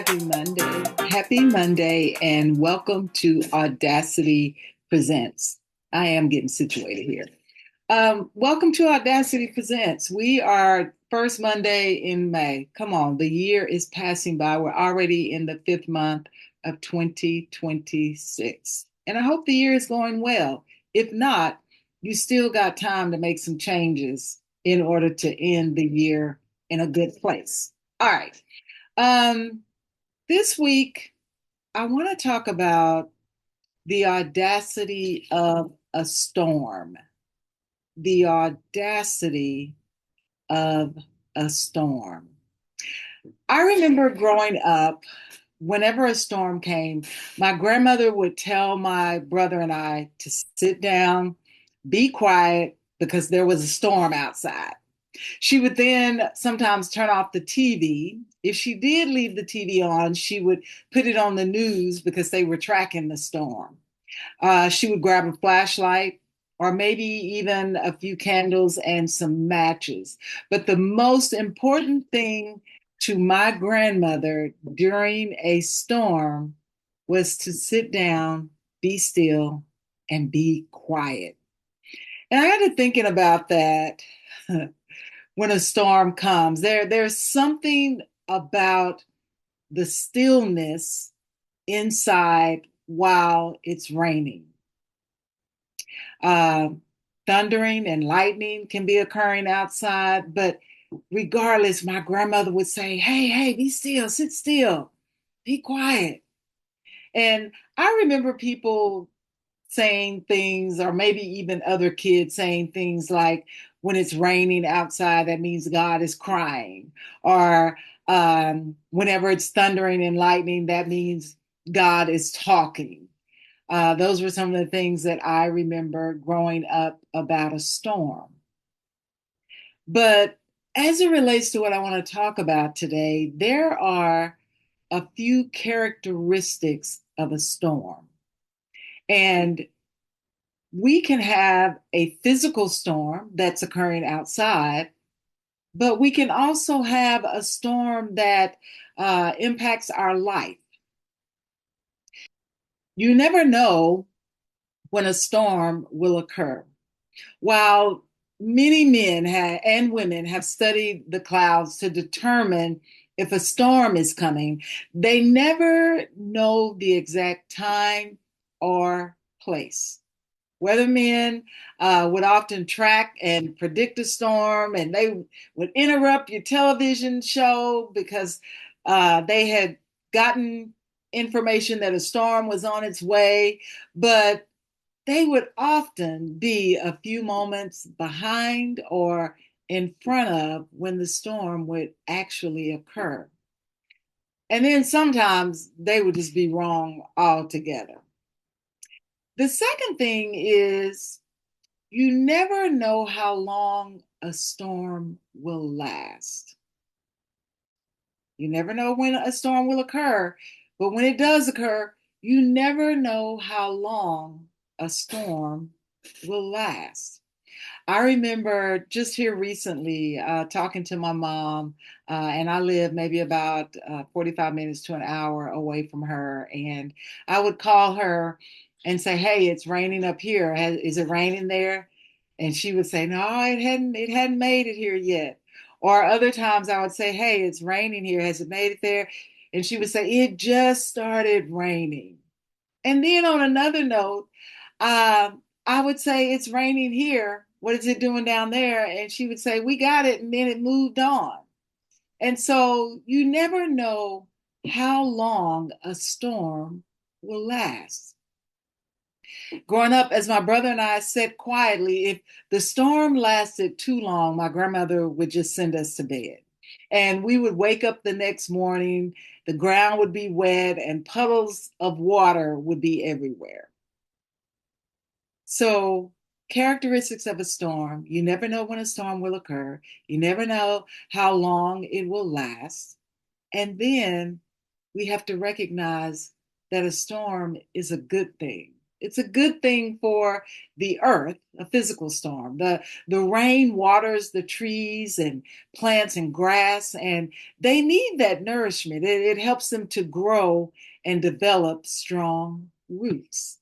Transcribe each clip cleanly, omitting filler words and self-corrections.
Happy Monday. Happy Monday, and welcome to Audacity Presents. I am getting situated here. Welcome to Audacity Presents. We are first Monday in May. Come on, the year is passing by. We're already in the fifth month of 2026. And I hope the year is going well. If not, you still got time to make some changes in order to end the year in a good place. All right. Um, this week, I want to talk about the audacity of a storm. The audacity of a storm. I remember growing up, whenever a storm came, my grandmother would tell my brother and I to sit down, be quiet, because there was a storm outside. She would then sometimes turn off the TV. If she did leave the TV on, she would put it on the news because they were tracking the storm. She would grab a flashlight or maybe even a few candles and some matches. But the most important thing to my grandmother during a storm was to sit down, be still, and be quiet. And I got to thinking about that when a storm comes. There's something about the stillness inside while it's raining. Uh, Thundering and lightning can be occurring outside, but regardless, my grandmother would say, "Hey, hey, be still, sit still, be quiet." And I remember people saying things, or maybe even other kids saying things like, when it's raining outside, that means God is crying. Or whenever it's thundering and lightning, that means God is talking. Those were some of the things that I remember growing up about a storm. But as it relates to what I want to talk about today, there are a few characteristics of a storm. And we can have a physical storm that's occurring outside, but we can also have a storm that impacts our life. You never know when a storm will occur. While many men and women have studied the clouds to determine if a storm is coming, they never know the exact time or place. Weathermen would often track and predict a storm, and they would interrupt your television show because they had gotten information that a storm was on its way. But they would often be a few moments behind or in front of when the storm would actually occur. And then sometimes they would just be wrong altogether. The second thing is, you never know how long a storm will last. You never know when a storm will occur, but when it does occur, you never know how long a storm will last. I remember just here recently talking to my mom, and I live maybe about 45 minutes to an hour away from her. And I would call her and say, "Hey, it's raining up here. Is it raining there?" And she would say, "No, it hadn't made it here yet." Or other times I would say, "Hey, it's raining here. Has it made it there?" And she would say, "It just started raining." And then on another note, uh, I would say, "It's raining here. What is it doing down there?" And she would say, "We got it." And then it moved on. And so you never know how long a storm will last. Growing up, as my brother and I said quietly, if the storm lasted too long, my grandmother would just send us to bed. And we would wake up the next morning, the ground would be wet, and puddles of water would be everywhere. So, characteristics of a storm: you never know when a storm will occur, you never know how long it will last. And then we have to recognize that a storm is a good thing. It's a good thing for the earth, a physical storm. The rain waters the trees and plants and grass, and they need that nourishment. It helps them to grow and develop strong roots.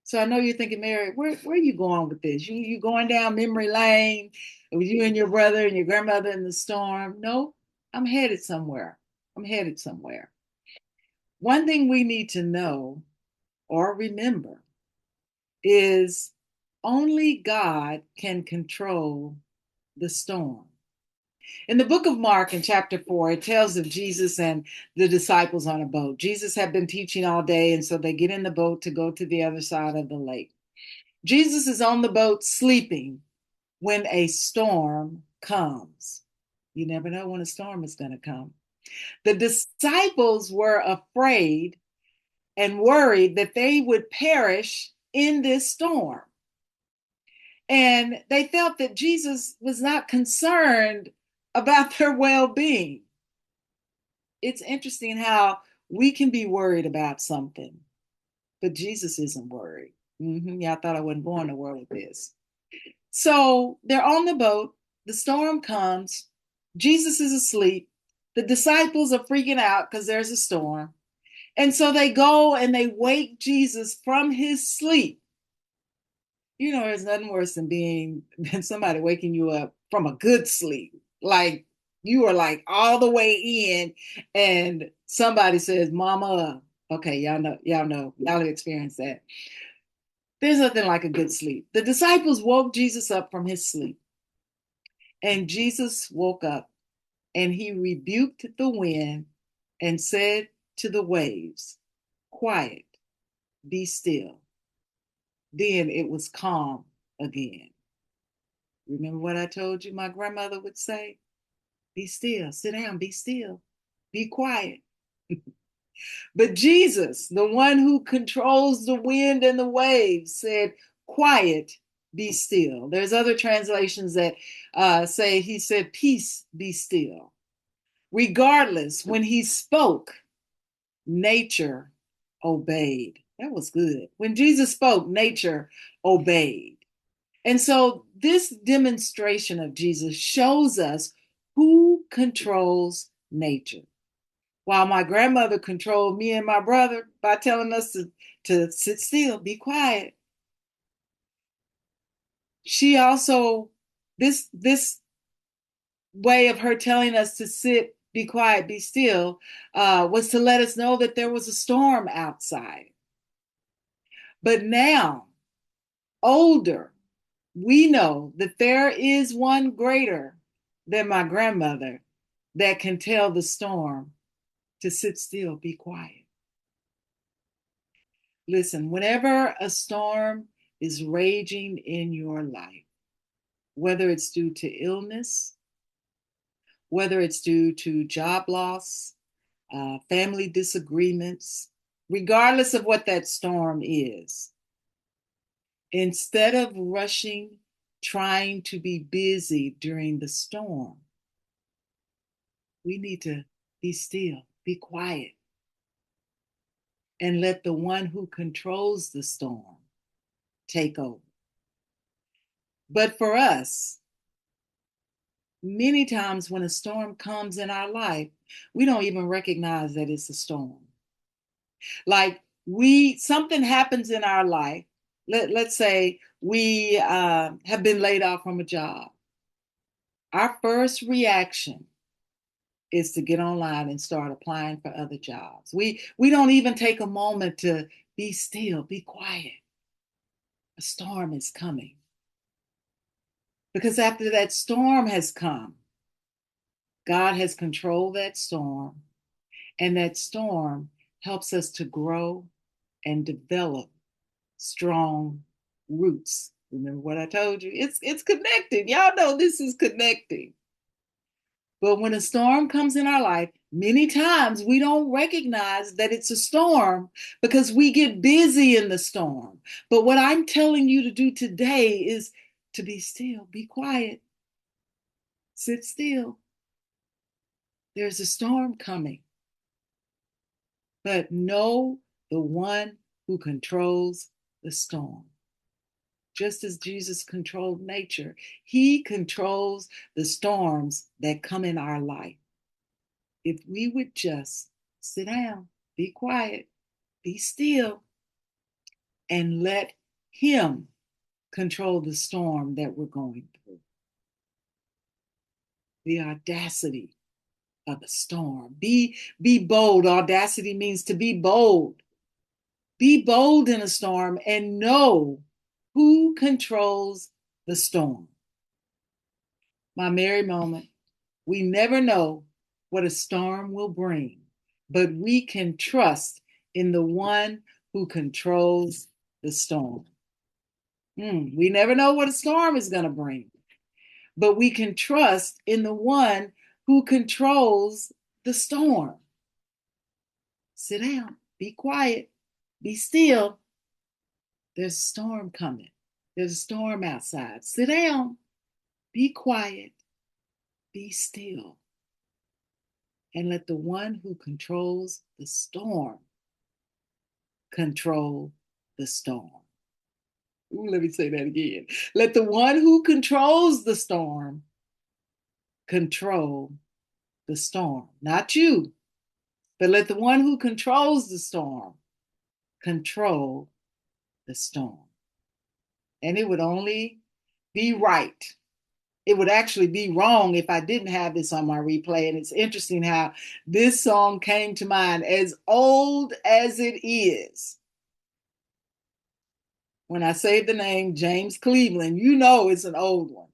So I know you're thinking, Mary, where are you going with this? You going down memory lane with you and your brother and your grandmother in the storm? No, I'm headed somewhere. I'm headed somewhere. One thing we need to know or remember is only God can control the storm. In the book of Mark, in chapter 4, it tells of Jesus and the disciples on a boat. Jesus had been teaching all day, and so they get in the boat to go to the other side of the lake. Jesus is on the boat sleeping when a storm comes. You never know when a storm is going to come. The disciples were afraid and worried that they would perish in this storm. And they felt that Jesus was not concerned about their well being. It's interesting how we can be worried about something, but Jesus isn't worried. Yeah, I thought I wasn't going nowhere with this. So they're on the boat. The storm comes. Jesus is asleep. The disciples are freaking out because there's a storm. And so they go and they wake Jesus from his sleep. You know, there's nothing worse than somebody waking you up from a good sleep. Like you are like all the way in, and somebody says, Mama. Okay, y'all have experienced that. There's nothing like a good sleep. The disciples woke Jesus up from his sleep, and Jesus woke up and he rebuked the wind and said to the waves, Quiet, be still. Then it was calm again. Remember what I told you my grandmother would say? Be still, sit down, be still, be quiet. But Jesus, the one who controls the wind and the waves, said, Quiet, be still. There's other translations that say he said, Peace, be still. Regardless, when he spoke, nature obeyed. That was good. When Jesus spoke, nature obeyed. And so this demonstration of Jesus shows us who controls nature. While my grandmother controlled me and my brother by telling us to sit still, be quiet. She also, this way of her telling us to sit, be quiet, be still, was to let us know that there was a storm outside. But now, older, we know that there is one greater than my grandmother that can tell the storm to sit still, be quiet. Listen, whenever a storm is raging in your life, whether it's due to illness, whether it's due to job loss, family disagreements, regardless of what that storm is, instead of rushing, trying to be busy during the storm, we need to be still, be quiet, and let the one who controls the storm take over. But for us, many times when a storm comes in our life, we don't even recognize that it's a storm. Like something happens in our life. Let's say we have been laid off from a job. Our first reaction is to get online and start applying for other jobs. We don't even take a moment to be still, be quiet. A storm is coming. Because after that storm has come, God has controlled that storm, and that storm helps us to grow and develop strong roots. Remember what I told you? It's connecting. Y'all know this is connecting. But when a storm comes in our life, many times we don't recognize that it's a storm because we get busy in the storm. But what I'm telling you to do today is to be still, be quiet, sit still. There's a storm coming. But know the one who controls the storm. Just as Jesus controlled nature, he controls the storms that come in our life. If we would just sit down, be quiet, be still, and let him control the storm that we're going through. The audacity of a storm. Be bold. Audacity means to be bold. Be bold in a storm and know who controls the storm. My merry moment. We never know what a storm will bring, but we can trust in the one who controls the storm. We never know what a storm is going to bring, but we can trust in the one who controls the storm. Sit down, be quiet, be still. There's a storm coming. There's a storm outside. Sit down, be quiet, be still, and let the one who controls the storm control the storm. Ooh, let me say that again. Let the one who controls the storm control the storm. Not you, but let the one who controls the storm control the storm. And it would only be right. It would actually be wrong if I didn't have this on my replay. And it's interesting how this song came to mind, as old as it is. When I say the name James Cleveland, you know it's an old one.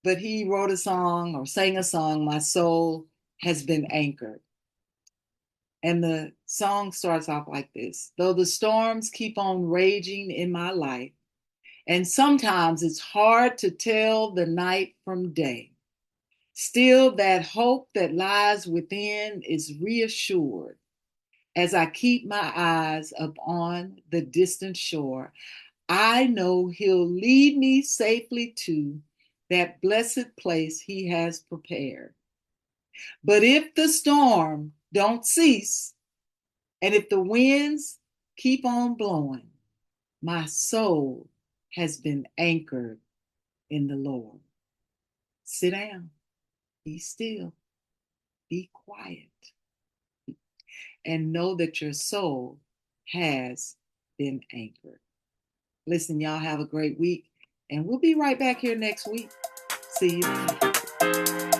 But he wrote a song or sang a song, My Soul Has Been Anchored. And the song starts off like this: though the storms keep on raging in my life, and sometimes it's hard to tell the night from day, still that hope that lies within is reassured as I keep my eyes upon the distant shore. I know he'll lead me safely to that blessed place he has prepared. But if the storm don't cease, and if the winds keep on blowing, my soul has been anchored in the Lord. Sit down, be still, be quiet, and know that your soul has been anchored. Listen, y'all have a great week, and we'll be right back here next week. See you then.